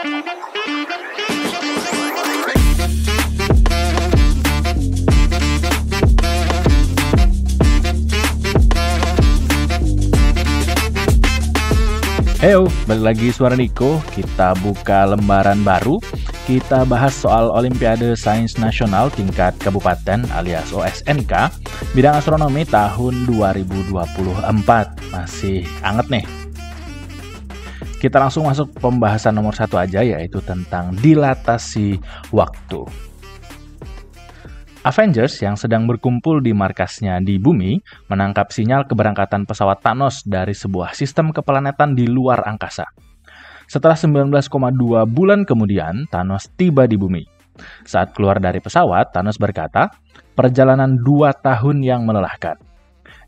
Heyo, balik lagi Suara Niko. Kita buka lembaran baru. Kita bahas soal Olimpiade Sains Nasional tingkat kabupaten alias OSNK bidang astronomi tahun 2024. Masih anget nih. Kita langsung masuk pembahasan nomor 1 aja, yaitu tentang dilatasi waktu. Avengers yang sedang berkumpul di markasnya di bumi menangkap sinyal keberangkatan pesawat Thanos dari sebuah sistem keplanetan di luar angkasa. Setelah 19,2 bulan kemudian, Thanos tiba di bumi. Saat keluar dari pesawat, Thanos berkata, "Perjalanan 2 tahun yang melelahkan.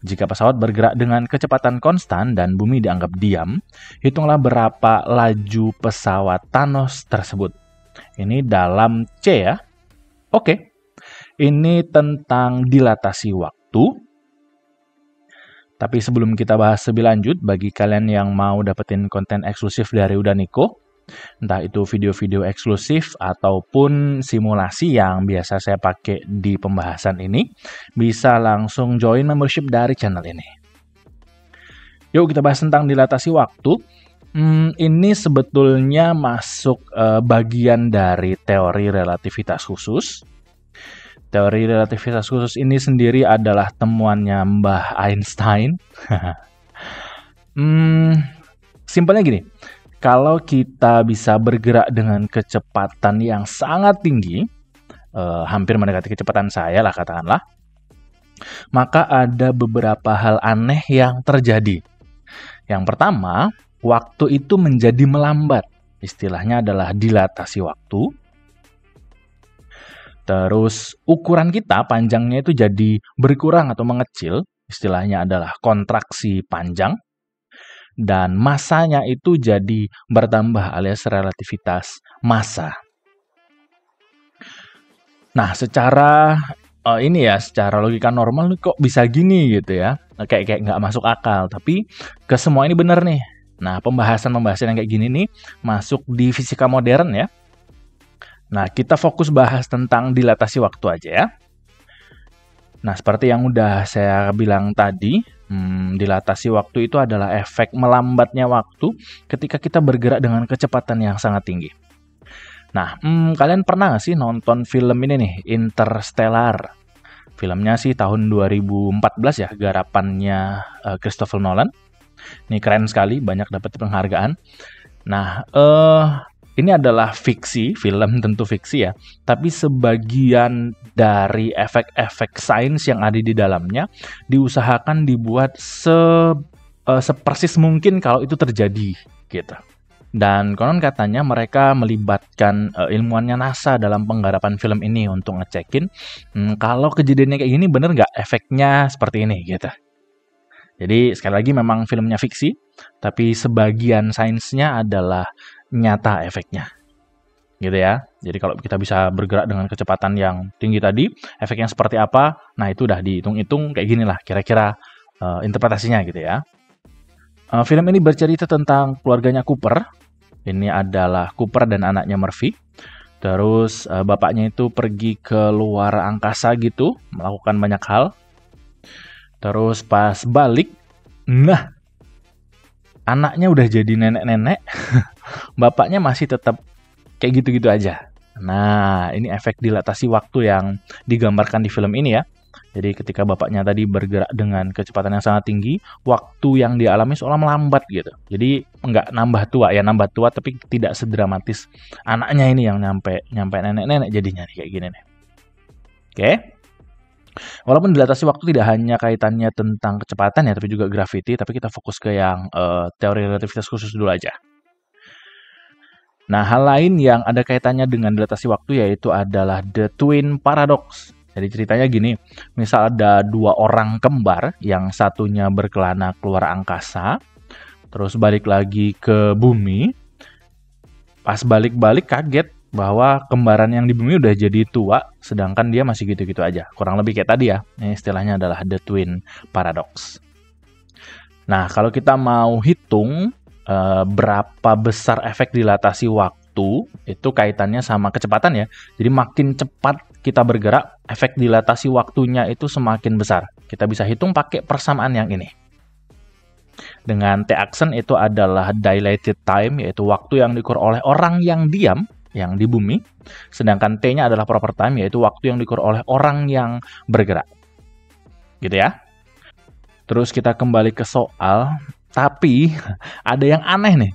Jika pesawat bergerak dengan kecepatan konstan dan bumi dianggap diam, hitunglah berapa laju pesawat Thanos tersebut." Ini dalam C ya. Oke. Ini tentang dilatasi waktu. Tapi sebelum kita bahas lebih lanjut, bagi kalian yang mau dapetin konten eksklusif dari Udah Niko, entah itu video-video eksklusif ataupun simulasi yang biasa saya pakai di pembahasan ini, bisa langsung join membership dari channel ini. Yuk kita bahas tentang dilatasi waktu. Ini sebetulnya masuk bagian dari teori relativitas khusus. Teori relativitas khusus ini sendiri adalah temuannya Mbah Einstein. Simpelnya gini, kalau kita bisa bergerak dengan kecepatan yang sangat tinggi, hampir mendekati kecepatan saya lah katakanlah, maka ada beberapa hal aneh yang terjadi. Yang pertama, waktu itu menjadi melambat. Istilahnya adalah dilatasi waktu. Terus ukuran kita panjangnya itu jadi berkurang atau mengecil, istilahnya adalah kontraksi panjang. Dan masanya itu jadi bertambah alias relativitas massa. Nah, secara secara logika normal kok bisa gini gitu ya. Kayak nggak masuk akal, tapi ke semua ini bener nih. Nah, pembahasan yang kayak gini nih masuk di fisika modern ya. Nah, kita fokus bahas tentang dilatasi waktu aja ya. Nah, seperti yang udah saya bilang tadi, dilatasi waktu itu adalah efek melambatnya waktu ketika kita bergerak dengan kecepatan yang sangat tinggi. Nah, kalian pernah nggak sih nonton film ini nih, Interstellar? Filmnya sih tahun 2014 ya, garapannya Christopher Nolan. Ini keren sekali, banyak dapat penghargaan. Nah, ini adalah fiksi, film tentu fiksi ya, tapi sebagian dari efek-efek sains yang ada di dalamnya diusahakan dibuat sepersis mungkin kalau itu terjadi gitu. Dan konon katanya mereka melibatkan ilmuwannya NASA dalam penggarapan film ini untuk ngecekin kalau kejadiannya kayak gini bener nggak efeknya seperti ini gitu. Jadi sekali lagi memang filmnya fiksi, tapi sebagian sainsnya adalah nyata efeknya gitu ya. Jadi kalau kita bisa bergerak dengan kecepatan yang tinggi tadi, efeknya seperti apa, nah itu udah dihitung-hitung kayak gini lah kira-kira interpretasinya gitu ya. Film ini bercerita tentang keluarganya Cooper. Ini adalah Cooper dan anaknya Murphy. Terus bapaknya itu pergi ke luar angkasa gitu, melakukan banyak hal. Terus pas balik, nah anaknya udah jadi nenek-nenek, bapaknya masih tetap kayak gitu-gitu aja. Nah, ini efek dilatasi waktu yang digambarkan di film ini ya. Jadi ketika bapaknya tadi bergerak dengan kecepatan yang sangat tinggi, waktu yang dialami seolah melambat gitu. Jadi nggak nambah tua tapi tidak sedramatis anaknya ini yang nyampe nenek-nenek jadinya nih, kayak gini nih. Oke. Walaupun dilatasi waktu tidak hanya kaitannya tentang kecepatan ya, tapi juga gravity, tapi kita fokus ke yang teori relativitas khusus dulu aja. Nah, hal lain yang ada kaitannya dengan dilatasi waktu yaitu adalah the twin paradox. Jadi ceritanya gini, misal ada 2 orang kembar, yang satunya berkelana keluar angkasa, terus balik lagi ke bumi, pas balik-balik kaget bahwa kembaran yang di bumi udah jadi tua, sedangkan dia masih gitu-gitu aja. Kurang lebih kayak tadi ya. Ini istilahnya adalah the twin paradox. Nah, kalau kita mau hitung berapa besar efek dilatasi waktu waktu itu kaitannya sama kecepatan ya. Jadi makin cepat kita bergerak, efek dilatasi waktunya itu semakin besar. Kita bisa hitung pakai persamaan yang ini. Dengan T-aksen itu adalah dilated time, yaitu waktu yang diukur oleh orang yang diam, yang di bumi. Sedangkan T-nya adalah proper time, yaitu waktu yang diukur oleh orang yang bergerak. Gitu ya. Terus kita kembali ke soal, tapi ada yang aneh nih.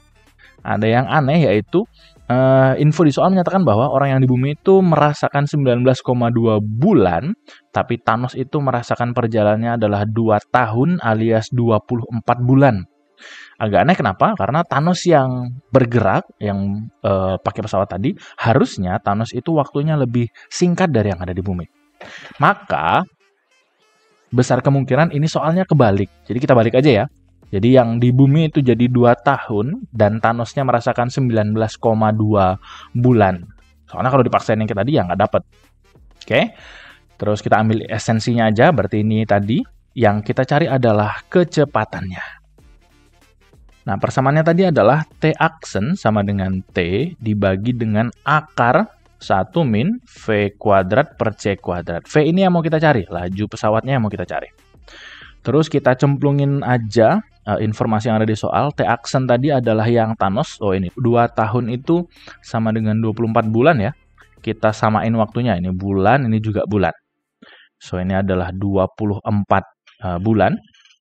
Ada yang aneh yaitu info di soal menyatakan bahwa orang yang di bumi itu merasakan 19,2 bulan, tapi Thanos itu merasakan perjalanannya adalah 2 tahun alias 24 bulan. Agak aneh kenapa? Karena Thanos yang bergerak, yang pakai pesawat tadi, harusnya Thanos itu waktunya lebih singkat dari yang ada di bumi. Maka, besar kemungkinan ini soalnya kebalik. Jadi kita balik aja ya. Jadi yang di bumi itu jadi 2 tahun dan Thanosnya merasakan 19,2 bulan. Soalnya kalau dipaksain yang tadi ya nggak dapet. Oke. Terus kita ambil esensinya aja. Berarti ini tadi yang kita cari adalah kecepatannya. Nah persamaannya tadi adalah T-aksen sama dengan T dibagi dengan akar 1 min V kuadrat per C kuadrat. V ini yang mau kita cari. Laju pesawatnya yang mau kita cari. Terus kita cemplungin aja informasi yang ada di soal. T-aksen tadi adalah yang Thanos. Oh ini, 2 tahun itu sama dengan 24 bulan ya. Kita samain waktunya. Ini bulan, ini juga bulan. So ini adalah 24 bulan.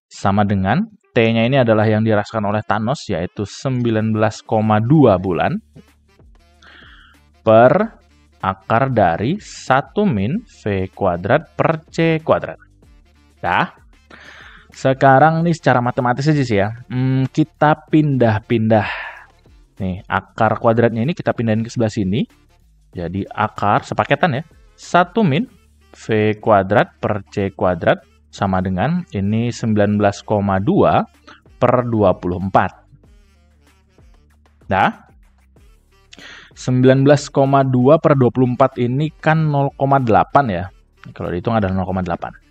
Sama dengan T-nya ini adalah yang dirasakan oleh Thanos, yaitu 19,2 bulan. Per akar dari 1 min V kuadrat per C kuadrat. Dah. Sekarang nih secara matematis aja sih ya. Kita pindah-pindah. Nih, akar kuadratnya ini kita pindahin ke sebelah sini. Jadi akar sepaketan ya. 1 min V kuadrat per C kuadrat sama dengan ini 19,2 per 24. Nah, 19,2 per 24 ini kan 0,8 ya. Kalau dihitung adalah 0,8.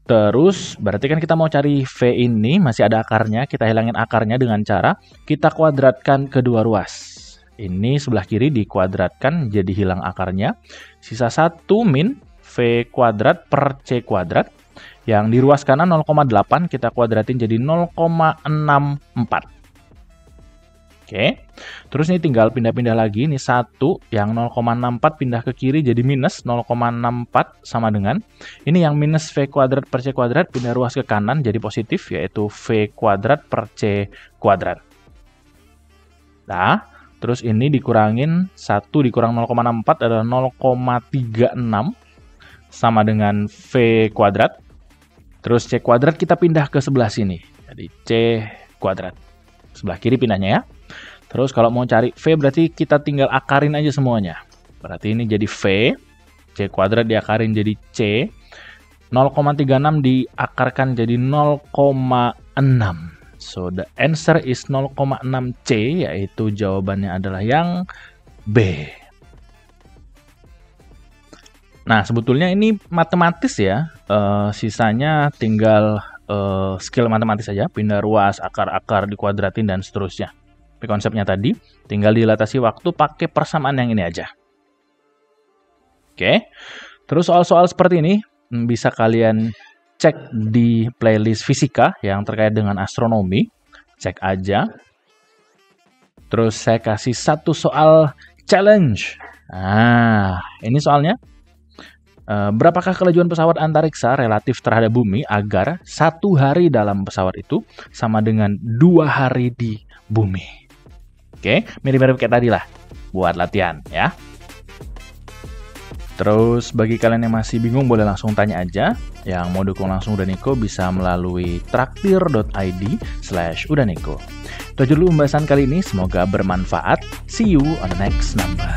Terus, berarti kan kita mau cari V ini, masih ada akarnya. Kita hilangin akarnya dengan cara kita kuadratkan kedua ruas. Ini sebelah kiri dikuadratkan, jadi hilang akarnya. Sisa 1 min V kuadrat per C kuadrat. Yang di ruas kanan 0,8, kita kuadratin jadi 0,64. Oke, terus ini tinggal pindah-pindah lagi. Ini 1 yang 0,64 pindah ke kiri jadi minus 0,64 sama dengan ini yang minus V kuadrat per C kuadrat pindah ruas ke kanan jadi positif, yaitu V kuadrat per C kuadrat. Nah, terus ini dikurangin 1 dikurang 0,64 adalah 0,36 sama dengan V kuadrat. Terus C kuadrat kita pindah ke sebelah sini. Jadi C kuadrat. Sebelah kiri pindahnya ya. Terus kalau mau cari V berarti kita tinggal akarin aja semuanya. Berarti ini jadi V. C kuadrat diakarin jadi C. 0,36 diakarkan jadi 0,6. So the answer is 0,6C, yaitu jawabannya adalah yang B. Nah sebetulnya ini matematis ya. Sisanya tinggal skill matematis saja, pindah ruas, akar-akar dikuadratin dan seterusnya. Tapi konsepnya tadi tinggal dilatasi waktu pakai persamaan yang ini aja. Oke. Terus soal-soal seperti ini bisa kalian cek di playlist fisika yang terkait dengan astronomi. Cek aja. Terus saya kasih 1 soal challenge. Nah, ini soalnya. Berapakah kelajuan pesawat antariksa relatif terhadap bumi agar 1 hari dalam pesawat itu sama dengan 2 hari di bumi? Oke, mirip-mirip kayak tadi lah buat latihan ya. Terus bagi kalian yang masih bingung boleh langsung tanya aja. Yang mau dukung langsung Udaneko bisa melalui traktir.id/udaneko. Itu aja dulu pembahasan kali ini, semoga bermanfaat. See you on the next number.